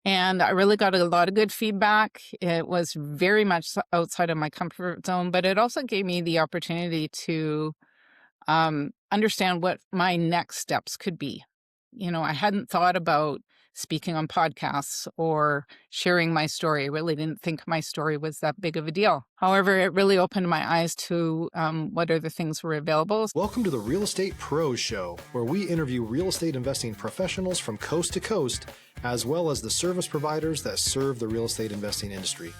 And I really got a lot of good feedback. It was very much outside of my comfort zone, but it also gave me the opportunity to understand what my next steps could be. I hadn't thought about speaking on podcasts or sharing my story. I really didn't think my story was that big of a deal. However, it really opened my eyes to what other things were available. Welcome to the Real Estate Pros Show, where we interview real estate investing professionals from coast to coast, as well as the service providers that serve the real estate investing industry.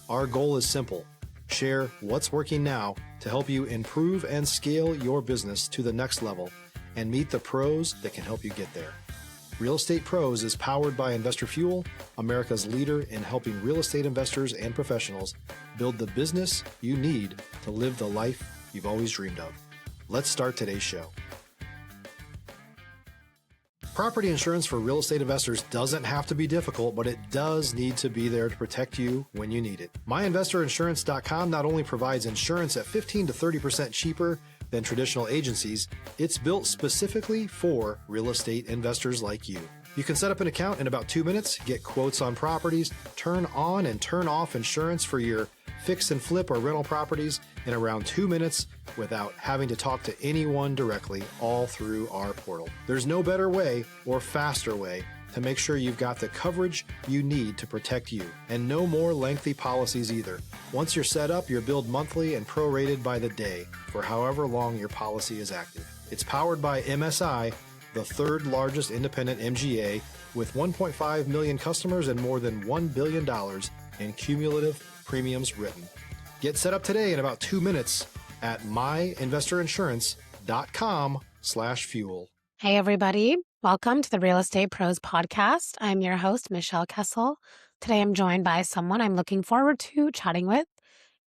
Our goal is simple: share what's working now to help you improve and scale your business to the next level and meet the pros that can help you get there. Real Estate Pros is powered by Investor Fuel, America's leader in helping real estate investors and professionals build the business you need to live the life you've always dreamed of. Let's start today's show. Property insurance for real estate investors doesn't have to be difficult, but it does need to be there to protect you when you need it. MyInvestorInsurance.com not only provides insurance at 15 to 30% cheaper than traditional agencies, it's built specifically for real estate investors like you. You can set up an account in about 2 minutes, get quotes on properties, turn on and turn off insurance for your fix and flip or rental properties in around 2 minutes without having to talk to anyone directly, all through our portal. There's no better way or faster way to make sure you've got the coverage you need to protect you, and no more lengthy policies either. Once you're set up, you're billed monthly and prorated by the day for however long your policy is active. It's powered by MSI, the third largest independent MGA, with 1.5 million customers and more than $1 billion in cumulative premiums written. Get set up today in about 2 minutes at myinvestorinsurance.com/fuel. Hey, everybody. Welcome to the Real Estate Pros podcast. I'm your host, Michelle Kessel. Today, I'm joined by someone I'm looking forward to chatting with,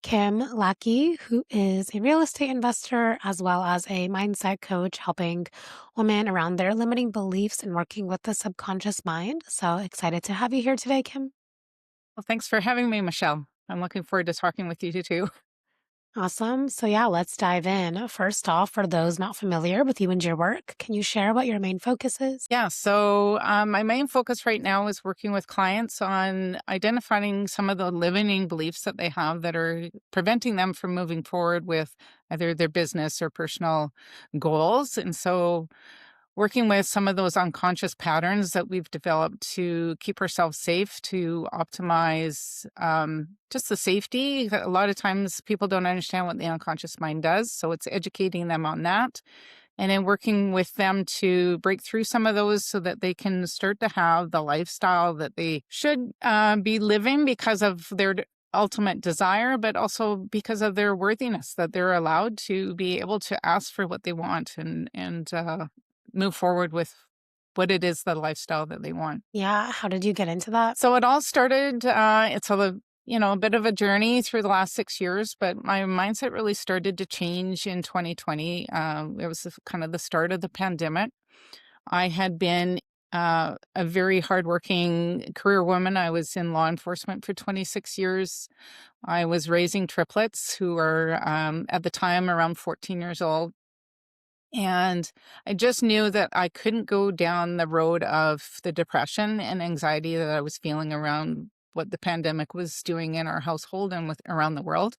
Kim Lackie, who is a real estate investor as well as a mindset coach, helping women around their limiting beliefs and working with the subconscious mind. So excited to have you here today, Kim. Well, thanks for having me, Michelle. I'm looking forward to talking with you too. Awesome. So yeah, let's dive in. First off, for those not familiar with you and your work, can you share what your main focus is? Yeah, so my main focus right now is working with clients on identifying some of the limiting beliefs that they have that are preventing them from moving forward with either their business or personal goals. And so working with some of those unconscious patterns that we've developed to keep ourselves safe, to optimize just the safety. A lot of times people don't understand what the unconscious mind does, so it's educating them on that. And then working with them to break through some of those so that they can start to have the lifestyle that they should be living because of their ultimate desire, but also because of their worthiness, that they're allowed to be able to ask for what they want and move forward with what it is, the lifestyle that they want. Yeah. How did you get into that? So it all started, it's a bit of a journey through the last 6 years, but my mindset really started to change in 2020. It was kind of the start of the pandemic. I had been a very hardworking career woman. I was in law enforcement for 26 years. I was raising triplets who were at the time around 14 years old. And I just knew that I couldn't go down the road of the depression and anxiety that I was feeling around what the pandemic was doing in our household and around the world.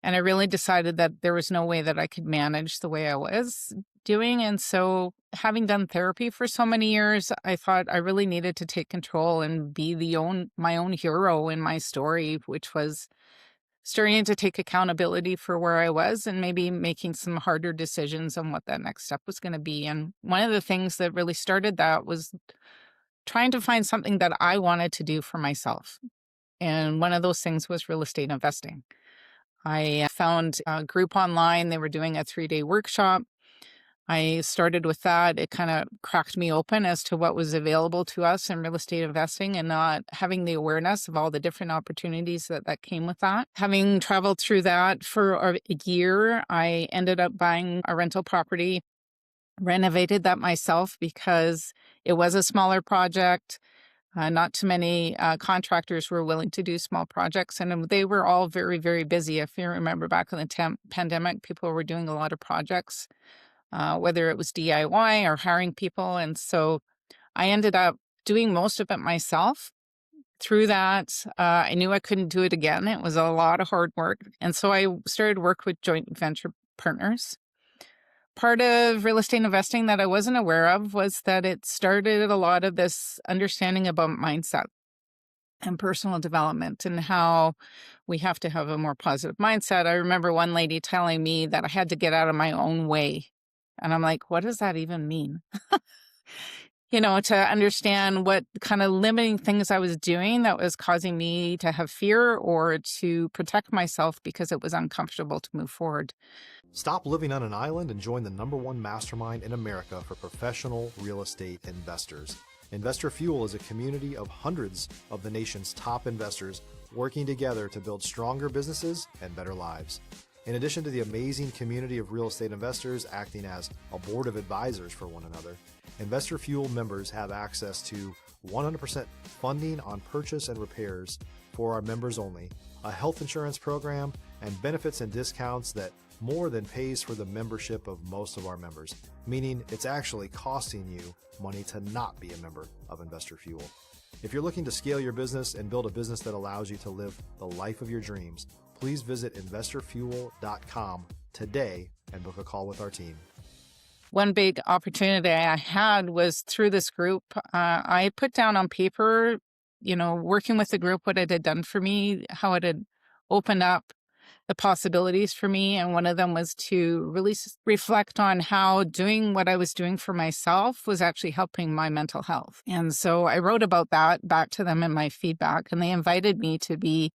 And I really decided that there was no way that I could manage the way I was doing. And so, having done therapy for so many years, I thought I really needed to take control and be my own hero in my story, which was starting to take accountability for where I was and maybe making some harder decisions on what that next step was going to be. And one of the things that really started that was trying to find something that I wanted to do for myself. And one of those things was real estate investing. I found a group online. They were doing a 3-day workshop. I started with that. It kind of cracked me open as to what was available to us in real estate investing and not having the awareness of all the different opportunities that came with that. Having traveled through that for a year, I ended up buying a rental property, renovated that myself because it was a smaller project. Not too many contractors were willing to do small projects, and they were all very, very busy. If you remember back in the pandemic, people were doing a lot of projects. Whether it was DIY or hiring people. And so I ended up doing most of it myself. through that, I knew I couldn't do it again. It was a lot of hard work. And so I started work with joint venture partners. Part of real estate investing that I wasn't aware of was that it started a lot of this understanding about mindset and personal development and how we have to have a more positive mindset. I remember one lady telling me that I had to get out of my own way. And I'm like, what does that even mean? To understand what kind of limiting things I was doing that was causing me to have fear or to protect myself because it was uncomfortable to move forward. Stop living on an island and join the #1 mastermind in America for professional real estate investors. Investor Fuel is a community of hundreds of the nation's top investors working together to build stronger businesses and better lives. In addition to the amazing community of real estate investors acting as a board of advisors for one another, Investor Fuel members have access to 100% funding on purchase and repairs for our members only, a health insurance program, and benefits and discounts that more than pays for the membership of most of our members, meaning it's actually costing you money to not be a member of Investor Fuel. If you're looking to scale your business and build a business that allows you to live the life of your dreams, please visit investorfuel.com today and book a call with our team. One big opportunity I had was through this group. I put down on paper, working with the group, what it had done for me, how it had opened up the possibilities for me. And one of them was to really reflect on how doing what I was doing for myself was actually helping my mental health. And so I wrote about that back to them in my feedback, and they invited me to be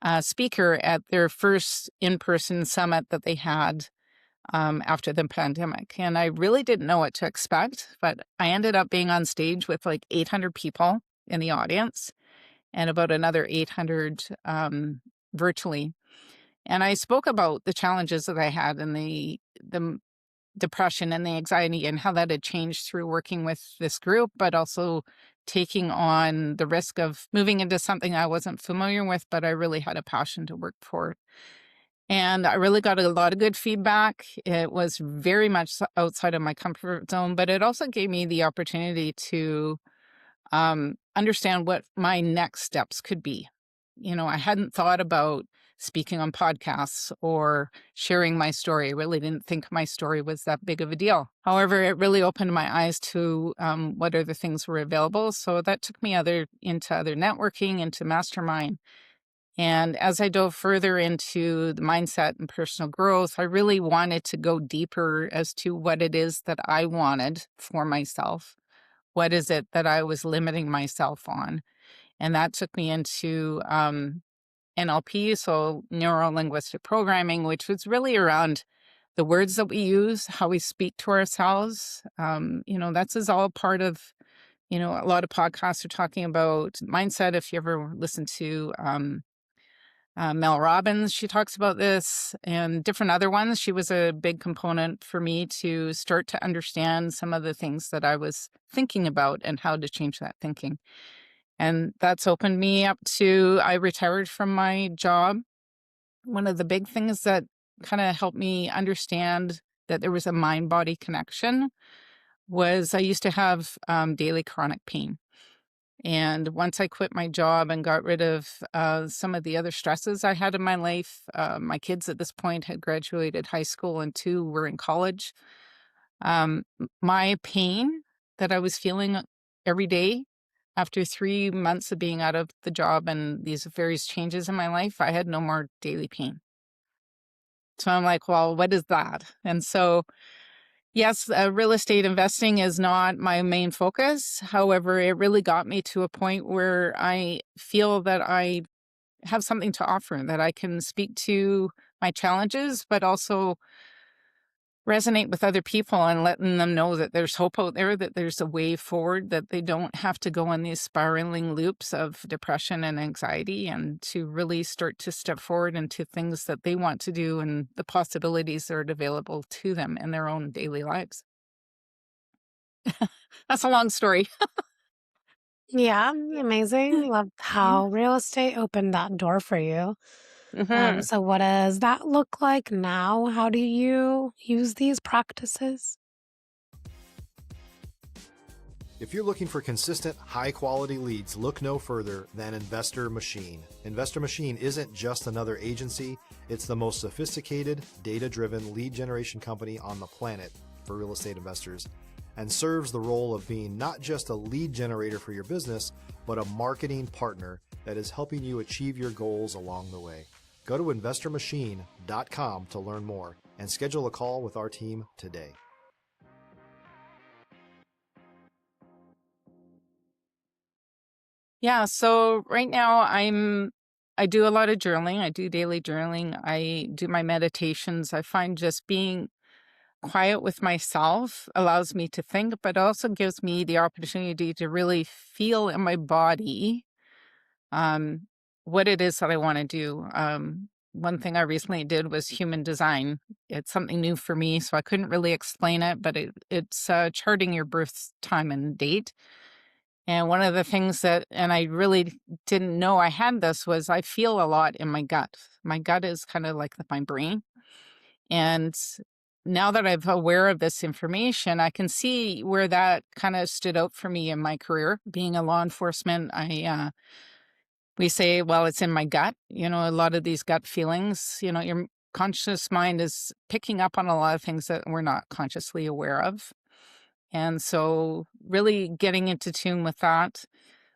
a speaker at their first in-person summit that they had after the pandemic. And I really didn't know what to expect, but I ended up being on stage with like 800 people in the audience and about another 800 virtually. And I spoke about the challenges that I had and the depression and the anxiety and how that had changed through working with this group, but also taking on the risk of moving into something I wasn't familiar with, but I really had a passion to work for. And I really got a lot of good feedback. It was very much outside of my comfort zone, but it also gave me the opportunity to understand what my next steps could be. I hadn't thought about speaking on podcasts or sharing my story. I really didn't think my story was that big of a deal. However, it really opened my eyes to what other things were available. So that took me into other networking, into Mastermind. And as I dove further into the mindset and personal growth, I really wanted to go deeper as to what it is that I wanted for myself. What is it that I was limiting myself on? And that took me into NLP, so neuro-linguistic programming, which was really around the words that we use, how we speak to ourselves. That's is all part of, a lot of podcasts are talking about mindset. If you ever listen to Mel Robbins, she talks about this and different other ones. She was a big component for me to start to understand some of the things that I was thinking about and how to change that thinking. And that's opened me up to, I retired from my job. One of the big things that kind of helped me understand that there was a mind-body connection was I used to have daily chronic pain. And once I quit my job and got rid of some of the other stresses I had in my life, my kids at this point had graduated high school and 2 were in college. My pain that I was feeling every day after 3 months of being out of the job and these various changes in my life, I had no more daily pain. So I'm like, well, what is that? And so yes, real estate investing is not my main focus. However, it really got me to a point where I feel that I have something to offer, that I can speak to my challenges, but also resonate with other people and letting them know that there's hope out there, that there's a way forward, that they don't have to go in these spiraling loops of depression and anxiety, and to really start to step forward into things that they want to do and the possibilities that are available to them in their own daily lives. That's a long story. Yeah, amazing. Love how real estate opened that door for you. Mhm. So what does that look like now? How do you use these practices? If you're looking for consistent, high-quality leads, look no further than Investor Machine. Investor Machine isn't just another agency, it's the most sophisticated, data-driven lead generation company on the planet for real estate investors, and serves the role of being not just a lead generator for your business, but a marketing partner that is helping you achieve your goals along the way. Go to investormachine.com to learn more and schedule a call with our team today. Yeah, so right now I do a lot of journaling. I do daily journaling. I do my meditations. I find just being quiet with myself allows me to think, but also gives me the opportunity to really feel in my body um, what it is that I want to do. One thing I recently did was human design. It's something new for me, so I couldn't really explain it, but it's charting your birth time and date. And one of the things that, and I really didn't know I had this, was I feel a lot in my gut. My gut is kind of like my brain. And now that I'm aware of this information, I can see where that kind of stood out for me in my career. Being a law enforcement, we say, well, it's in my gut. You know, a lot of these gut feelings, you know, your conscious mind is picking up on a lot of things that we're not consciously aware of. And so really getting into tune with that,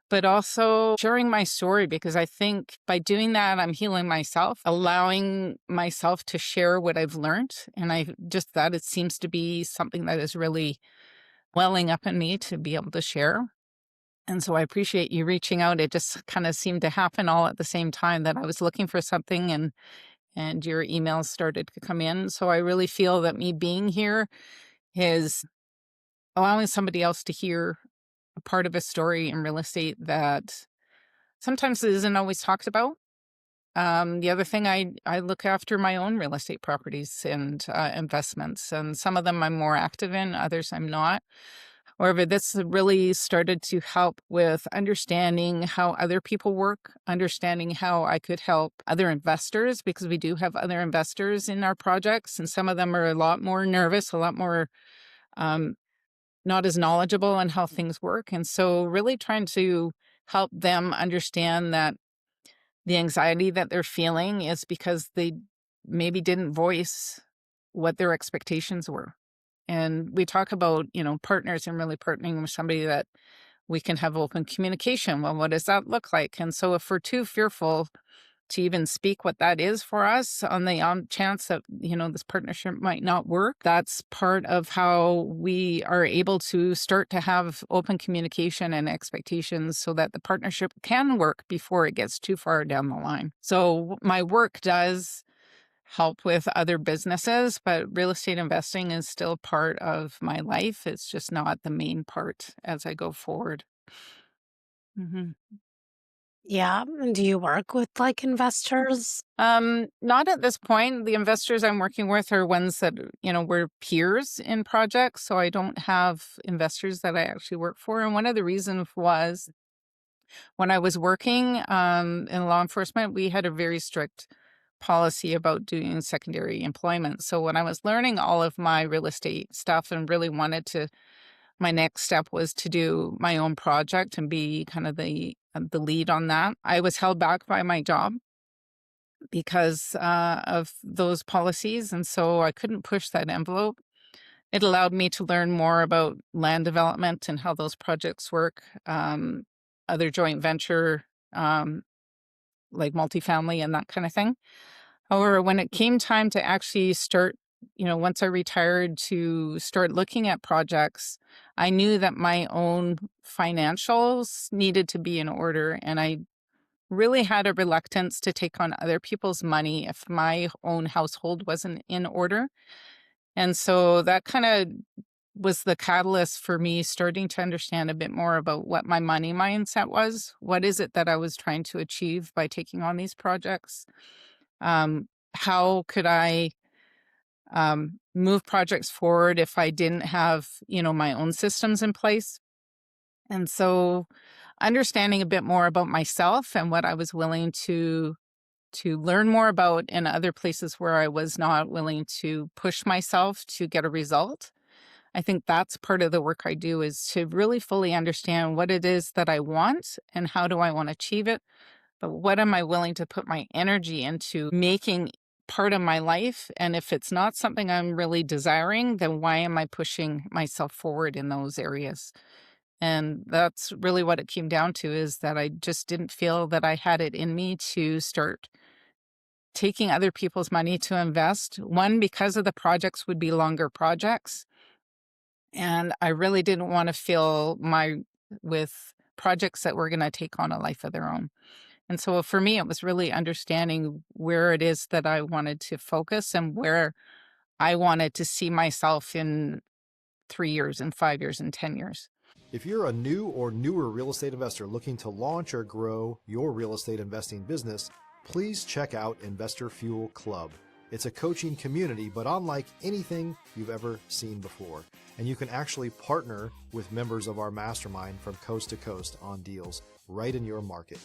but also sharing my story, because I think by doing that, I'm healing myself, allowing myself to share what I've learned. And it seems to be something that is really welling up in me to be able to share. And so I appreciate you reaching out. It just kind of seemed to happen all at the same time that I was looking for something, and your emails started to come in. So I really feel that me being here is allowing somebody else to hear a part of a story in real estate that sometimes isn't always talked about. The other thing, I look after my own real estate properties and investments, and some of them I'm more active in, others I'm not. However, this really started to help with understanding how other people work, understanding how I could help other investors, because we do have other investors in our projects, and some of them are a lot more nervous, a lot more um, not as knowledgeable on how things work. And so really trying to help them understand that the anxiety that they're feeling is because they maybe didn't voice what their expectations were. And we talk about, you know, partners and really partnering with somebody that we can have open communication. Well, what does that look like? And so if we're too fearful to even speak what that is for us, on the chance that, you know, this partnership might not work, that's part of how we are able to start to have open communication and expectations so that the partnership can work before it gets too far down the line. So my work does help with other businesses, but real estate investing is still part of my life. It's just not the main part as I go forward. Mhm. Yeah. Do you work with like investors? Not at this point. The investors I'm working with are ones that, you know, we're peers in projects. So I don't have investors that I actually work for. And one of the reasons was when I was working in law enforcement, we had a very strict policy about doing secondary employment. So when I was learning all of my real estate stuff and really wanted to, my next step was to do my own project and be kind of the lead on that. I was held back by my job because of those policies. And so I couldn't push that envelope. It allowed me to learn more about land development and how those projects work, other joint venture, um, like multifamily and that kind of thing. However, when it came time to actually start, you know, once I retired to start looking at projects, I knew that my own financials needed to be in order. And I really had a reluctance to take on other people's money if my own household wasn't in order. And so that kind of was the catalyst for me starting to understand a bit more about what my money mindset was. What is it that I was trying to achieve by taking on these projects? How could I move projects forward if I didn't have, you know, my own systems in place? And so understanding a bit more about myself and what I was willing to learn more about in other places where I was not willing to push myself to get a result. I think that's part of the work I do, is to really fully understand what it is that I want and how do I want to achieve it. But what am I willing to put my energy into making part of my life? And if it's not something I'm really desiring, then why am I pushing myself forward in those areas? And that's really what it came down to, is that I just didn't feel that I had it in me to start taking other people's money to invest. One, because of the projects would be longer projects. And I really didn't want to fill my with projects that were going to take on a life of their own. And so for me, it was really understanding where it is that I wanted to focus and where I wanted to see myself in 3 years and 5 years and 10 years. If you're a new or newer real estate investor looking to launch or grow your real estate investing business, please check out Investor Fuel Club. It's a coaching community, but unlike anything you've ever seen before. And you can actually partner with members of our mastermind from coast to coast on deals right in your market.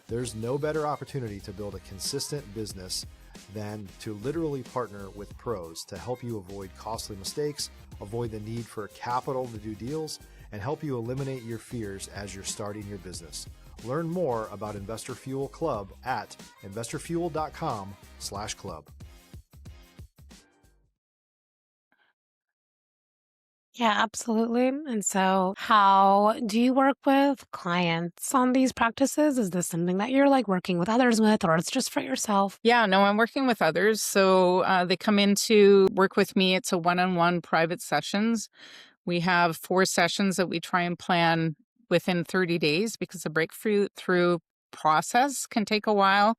There's no better opportunity to build a consistent business than to literally partner with pros to help you avoid costly mistakes, avoid the need for capital to do deals, and help you eliminate your fears as you're starting your business. Learn more about Investor Fuel Club at investorfuel.com/club. Yeah, absolutely. And so, how do you work with clients on these practices? Is this something that you're like working with others with, or it's just for yourself? Yeah, no, I'm working with others. So they come in to work with me. It's a one-on-one private sessions. We have 4 sessions that we try and plan within 30 days, because the breakthrough through process can take a while.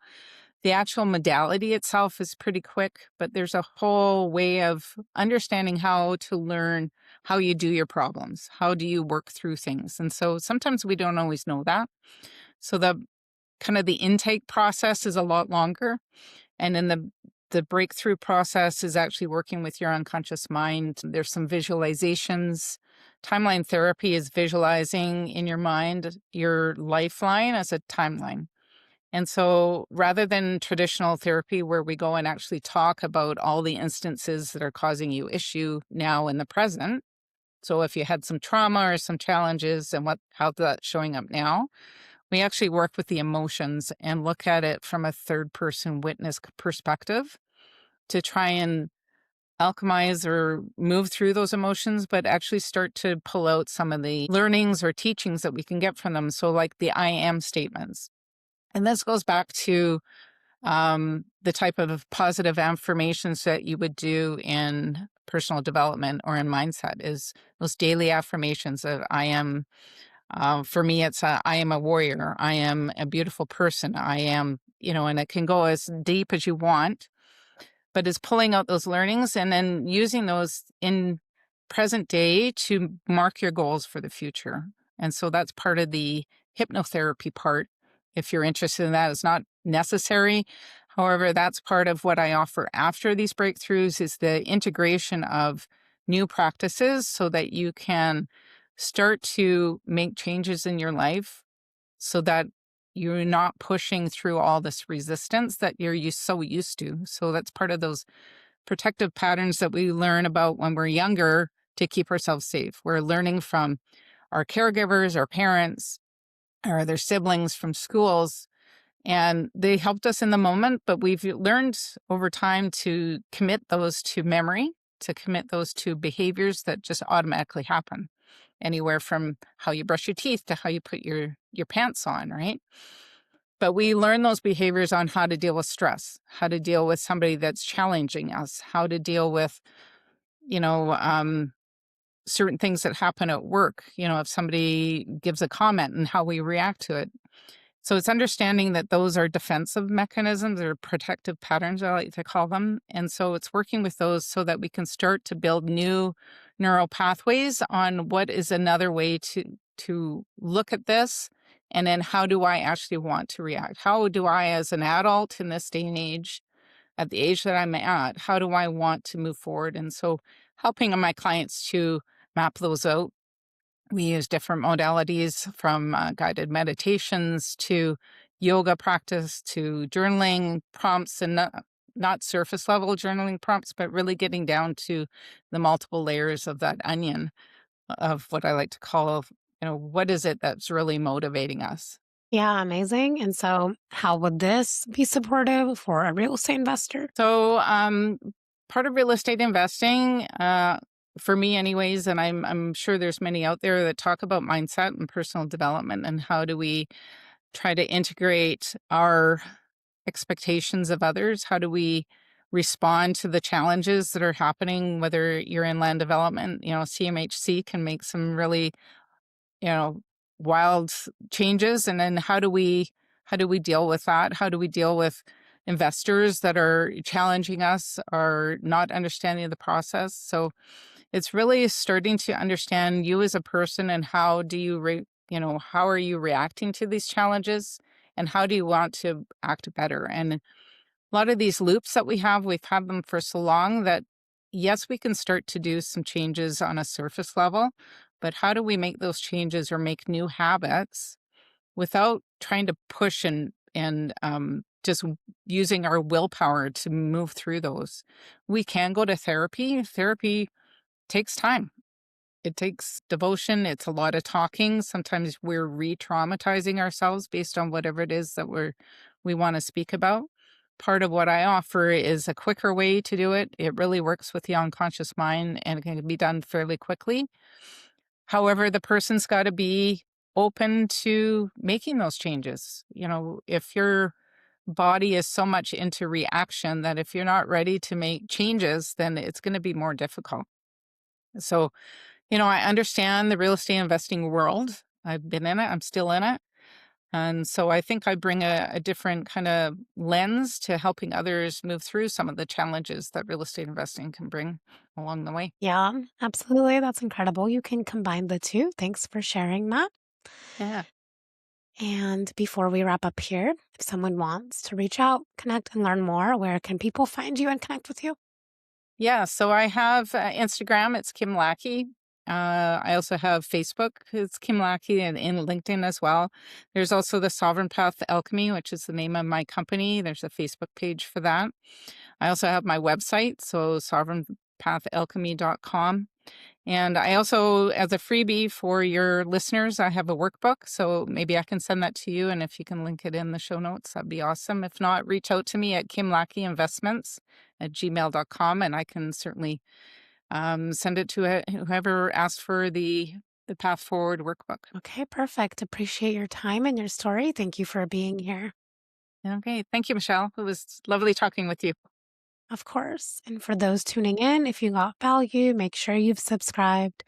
The actual modality itself is pretty quick, but there's a whole way of understanding how to learn how you do your problems. How do you work through things? And so sometimes we don't always know that. So the kind of the intake process is a lot longer. And in the breakthrough process is actually working with your unconscious mind. There's some visualizations. Timeline therapy is visualizing in your mind your lifeline as a timeline. And so rather than traditional therapy where we go and actually talk about all the instances that are causing you issue now in the present, so if you had some trauma or some challenges and how that's showing up now, we actually work with the emotions and look at it from a third person witness perspective to try and alchemize or move through those emotions, but actually start to pull out some of the learnings or teachings that we can get from them. So like the I am statements. And this goes back to the type of positive affirmations that you would do in personal development or in mindset, is those daily affirmations of I am. For me, it's I am a warrior. I am a beautiful person. I am, and it can go as deep as you want, but it's pulling out those learnings and then using those in present day to mark your goals for the future. And so that's part of the hypnotherapy part. If you're interested in that, it's not necessary. However, that's part of what I offer after these breakthroughs, is the integration of new practices so that you can start to make changes in your life so that you're not pushing through all this resistance that you're so used to. So that's part of those protective patterns that we learn about when we're younger to keep ourselves safe. We're learning from our caregivers, our parents, or their siblings from schools, and they helped us in the moment, but we've learned over time to commit those to memory, to commit those to behaviors that just automatically happen. Anywhere from how you brush your teeth to how you put your pants on, right? But we learn those behaviors on how to deal with stress, how to deal with somebody that's challenging us, how to deal with, certain things that happen at work, if somebody gives a comment and how we react to it. So it's understanding that those are defensive mechanisms or protective patterns, I like to call them. And so it's working with those so that we can start to build new neural pathways on what is another way to look at this. And then how do I actually want to react? How do I, as an adult in this day and age, at the age that I'm at, how do I want to move forward? And so helping my clients to map those out. We use different modalities, from guided meditations to yoga practice to journaling prompts and not surface level journaling prompts, but really getting down to the multiple layers of that onion of what I like to call, what is it that's really motivating us? Yeah, amazing. And so, how would this be supportive for a real estate investor? So, part of real estate investing, for me, anyways, and I'm sure there's many out there that talk about mindset and personal development, and how do we try to integrate our expectations of others? How do we respond to the challenges that are happening? Whether you're in land development, CMHC can make some really, you know, wild changes, and then how do we deal with that? How do we deal with investors that are challenging us or not understanding the process? So it's really starting to understand you as a person, and how do you how are you reacting to these challenges, and how do you want to act better? And a lot of these loops that we've had them for so long that, yes, we can start to do some changes on a surface level, but how do we make those changes or make new habits without trying to push and just using our willpower to move through those? We can go to therapy. Therapy takes time. It takes devotion. It's a lot of talking. Sometimes we're re-traumatizing ourselves based on whatever it is that we want to speak about. Part of what I offer is a quicker way to do it. It really works with the unconscious mind, and it can be done fairly quickly. However, the person's got to be open to making those changes. If your body is so much into reaction that if you're not ready to make changes, then it's going to be more difficult. So, I understand the real estate investing world. I've been in it. I'm still in it. And so I think I bring a different kind of lens to helping others move through some of the challenges that real estate investing can bring along the way. Yeah, absolutely. That's incredible. You can combine the two. Thanks for sharing that. Yeah. And before we wrap up here, if someone wants to reach out, connect, and learn more, where can people find you and connect with you? Yeah. So I have Instagram. It's Kim Lackie. I also have Facebook. It's Kim Lackie, and in LinkedIn as well. There's also the Sovereign Path Alchemy, which is the name of my company. There's a Facebook page for that. I also have my website, so sovereignpathalchemy.com. And I also, as a freebie for your listeners, I have a workbook. So maybe I can send that to you. And if you can link it in the show notes, that'd be awesome. If not, reach out to me at kimlackieinvestments@gmail.com, and I can certainly send it to whoever asked for the Path Forward workbook. Okay, perfect. Appreciate your time and your story. Thank you for being here. Okay. Thank you, Michelle. It was lovely talking with you. Of course. And for those tuning in, if you got value, make sure you've subscribed.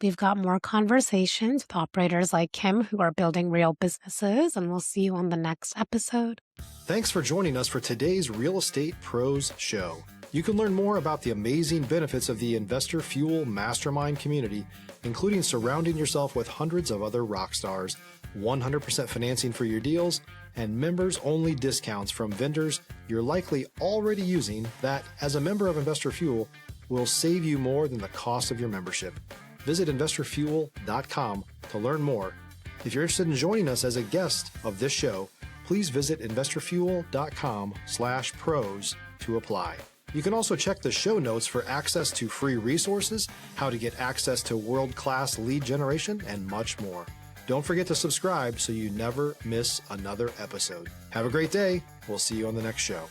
We've got more conversations with operators like Kim who are building real businesses, and we'll see you on the next episode. Thanks for joining us for today's Real Estate Pros Show. You can learn more about the amazing benefits of the Investor Fuel Mastermind community, including surrounding yourself with hundreds of other rock stars, 100% financing for your deals, and members-only discounts from vendors you're likely already using that, as a member of Investor Fuel, will save you more than the cost of your membership. Visit investorfuel.com to learn more. If you're interested in joining us as a guest of this show, please visit investorfuel.com/pros to apply. You can also check the show notes for access to free resources, how to get access to world-class lead generation, and much more. Don't forget to subscribe so you never miss another episode. Have a great day. We'll see you on the next show.